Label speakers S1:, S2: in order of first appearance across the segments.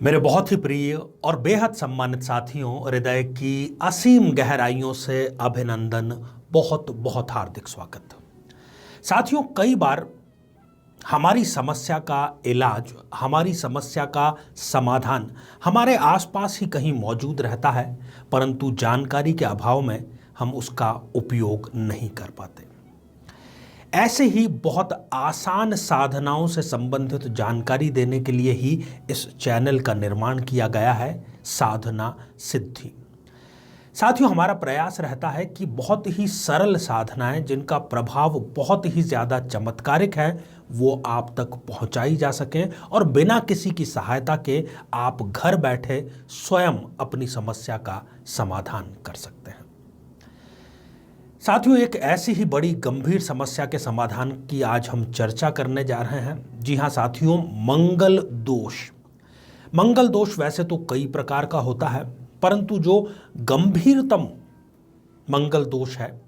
S1: मेरे बहुत ही प्रिय और बेहद सम्मानित साथियों, हृदय की असीम गहराइयों से अभिनंदन, बहुत बहुत हार्दिक स्वागत। साथियों, कई बार हमारी समस्या का इलाज, हमारी समस्या का समाधान हमारे आसपास ही कहीं मौजूद रहता है, परंतु जानकारी के अभाव में हम उसका उपयोग नहीं कर पाते। ऐसे ही बहुत आसान साधनाओं से संबंधित जानकारी देने के लिए ही इस चैनल का निर्माण किया गया है, साधना सिद्धि। साथियों, हमारा प्रयास रहता है कि बहुत ही सरल साधनाएं जिनका प्रभाव बहुत ही ज़्यादा चमत्कारिक है, वो आप तक पहुंचाई जा सकें और बिना किसी की सहायता के आप घर बैठे स्वयं अपनी समस्या का समाधान कर सकते हैं। साथियों, एक ऐसी ही बड़ी गंभीर समस्या के समाधान की आज हम चर्चा करने जा रहे हैं। जी हाँ साथियों, मंगल दोष। मंगल दोष वैसे तो कई प्रकार का होता है, परंतु जो गंभीरतम मंगल दोष है,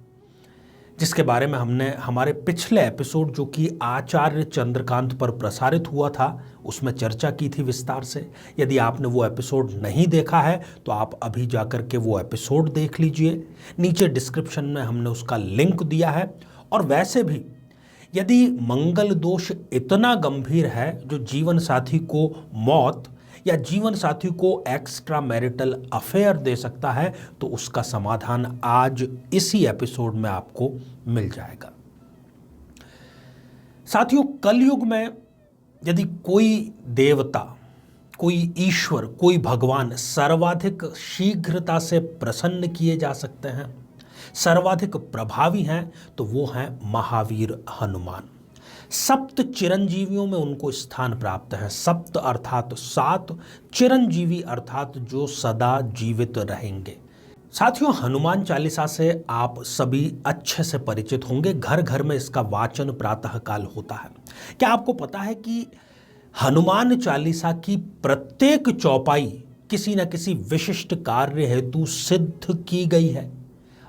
S1: जिसके बारे में हमने हमारे पिछले एपिसोड जो कि आचार्य चंद्रकांत पर प्रसारित हुआ था, उसमें चर्चा की थी विस्तार से। यदि आपने वो एपिसोड नहीं देखा है तो आप अभी जाकर के वो एपिसोड देख लीजिए। नीचे डिस्क्रिप्शन में हमने उसका लिंक दिया है। और वैसे भी यदि मंगल दोष इतना गंभीर है जो जीवन साथी को मौत या जीवन साथी को एक्स्ट्रा मैरिटल अफेयर दे सकता है, तो उसका समाधान आज इसी एपिसोड में आपको मिल जाएगा। साथियों, कलयुग में यदि कोई देवता, कोई ईश्वर, कोई भगवान सर्वाधिक शीघ्रता से प्रसन्न किए जा सकते हैं, सर्वाधिक प्रभावी हैं, तो वो हैं महावीर हनुमान। सप्त चिरंजीवियों में उनको स्थान प्राप्त है। सप्त अर्थात सात, चिरंजीवी अर्थात जो सदा जीवित रहेंगे। साथियों, हनुमान चालीसा से आप सभी अच्छे से परिचित होंगे। घर घर में इसका वाचन प्रातःकाल होता है। क्या आपको पता है कि हनुमान चालीसा की प्रत्येक चौपाई किसी न किसी विशिष्ट कार्य हेतु सिद्ध की गई है?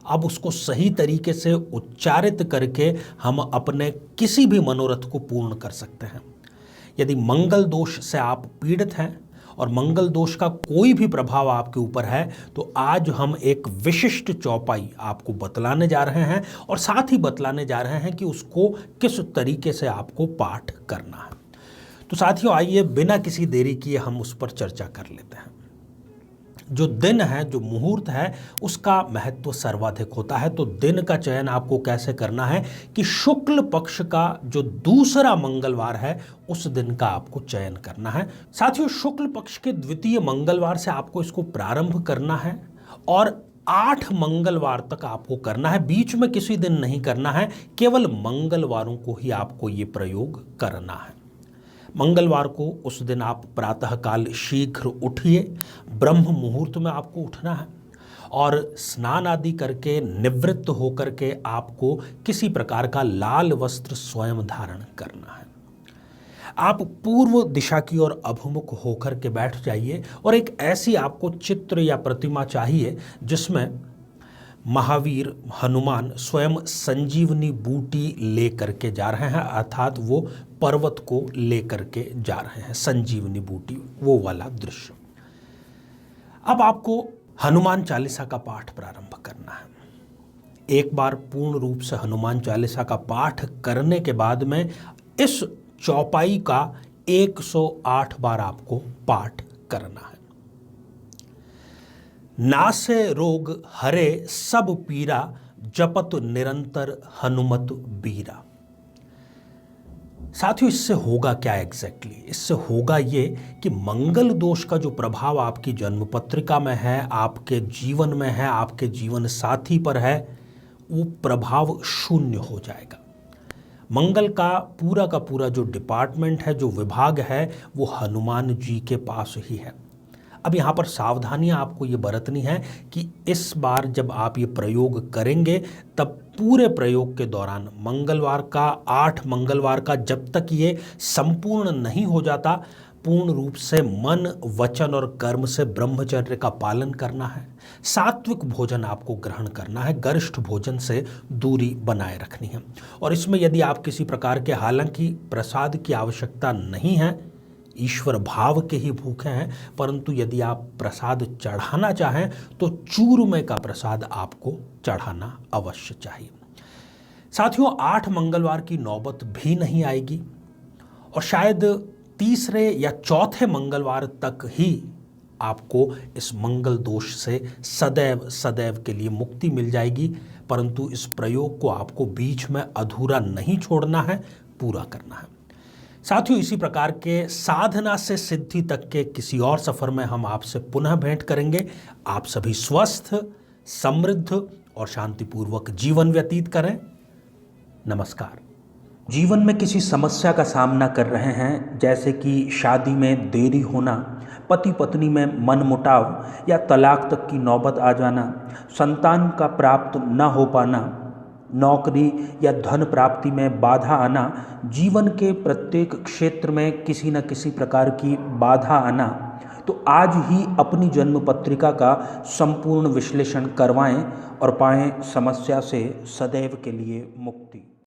S1: अब उसको सही तरीके से उच्चारित करके हम अपने किसी भी मनोरथ को पूर्ण कर सकते हैं। यदि मंगल दोष से आप पीड़ित हैं और मंगल दोष का कोई भी प्रभाव आपके ऊपर है, तो आज हम एक विशिष्ट चौपाई आपको बतलाने जा रहे हैं और साथ ही बतलाने जा रहे हैं कि उसको किस तरीके से आपको पाठ करना है। तो साथियों, आइए बिना किसी देरी किए हम उस पर चर्चा कर लेते हैं। जो दिन है, जो मुहूर्त है, उसका महत्व सर्वाधिक होता है। तो दिन का चयन आपको कैसे करना है कि शुक्ल पक्ष का जो दूसरा मंगलवार है, उस दिन का आपको चयन करना है। साथियों, शुक्ल पक्ष के द्वितीय मंगलवार से आपको इसको प्रारंभ करना है और 8 मंगलवार तक आपको करना है। बीच में किसी दिन नहीं करना है, केवल मंगलवारों को ही आपको ये प्रयोग करना है। मंगलवार को उस दिन आप प्रातःकाल शीघ्र उठिए, ब्रह्म मुहूर्त में आपको उठना है और स्नान आदि करके निवृत्त होकर के आपको किसी प्रकार का लाल वस्त्र स्वयं धारण करना है। आप पूर्व दिशा की ओर अभिमुख होकर के बैठ जाइए और एक ऐसी आपको चित्र या प्रतिमा चाहिए जिसमें महावीर हनुमान स्वयं संजीवनी बूटी लेकर के जा रहे हैं, अर्थात वो पर्वत को लेकर के जा रहे हैं, संजीवनी बूटी, वो वाला दृश्य। अब आपको हनुमान चालीसा का पाठ प्रारंभ करना है। एक बार पूर्ण रूप से हनुमान चालीसा का पाठ करने के बाद में इस चौपाई का 108 बार आपको पाठ करना है। नासे रोग हरे सब पीरा, जपत निरंतर हनुमत बीरा। साथियों, इससे होगा क्या एग्जैक्टली? इससे होगा ये कि मंगल दोष का जो प्रभाव आपकी जन्म पत्रिका में है, आपके जीवन में है, आपके जीवन साथी पर है, वो प्रभाव शून्य हो जाएगा। मंगल का पूरा जो डिपार्टमेंट है, जो विभाग है, वो हनुमान जी के पास ही है। अब यहाँ पर सावधानियाँ आपको ये बरतनी है कि इस बार जब आप ये प्रयोग करेंगे, तब पूरे प्रयोग के दौरान मंगलवार का, 8 मंगलवार का, जब तक ये संपूर्ण नहीं हो जाता, पूर्ण रूप से मन, वचन और कर्म से ब्रह्मचर्य का पालन करना है। सात्विक भोजन आपको ग्रहण करना है, गरिष्ठ भोजन से दूरी बनाए रखनी है। और इसमें यदि आप किसी प्रकार के, हालांकि प्रसाद की आवश्यकता नहीं है, ईश्वर भाव के ही भूखे हैं, परंतु यदि आप प्रसाद चढ़ाना चाहें तो चूरमे का प्रसाद आपको चढ़ाना अवश्य चाहिए। साथियों, 8 मंगलवार की नौबत भी नहीं आएगी और शायद तीसरे या चौथे मंगलवार तक ही आपको इस मंगल दोष से सदैव सदैव के लिए मुक्ति मिल जाएगी, परंतु इस प्रयोग को आपको बीच में अधूरा नहीं छोड़ना है, पूरा करना है। साथियों, इसी प्रकार के साधना से सिद्धि तक के किसी और सफर में हम आपसे पुनः भेंट करेंगे। आप सभी स्वस्थ, समृद्ध और शांतिपूर्वक जीवन व्यतीत करें। नमस्कार। जीवन में किसी समस्या का सामना कर रहे हैं, जैसे कि शादी में देरी होना, पति पत्नी में मनमुटाव या तलाक तक की नौबत आ जाना, संतान का प्राप्त न हो पाना, नौकरी या धन प्राप्ति में बाधा आना, जीवन के प्रत्येक क्षेत्र में किसी न किसी प्रकार की बाधा आना, तो आज ही अपनी जन्म पत्रिका का संपूर्ण विश्लेषण करवाएं और पाएं समस्या से सदैव के लिए मुक्ति।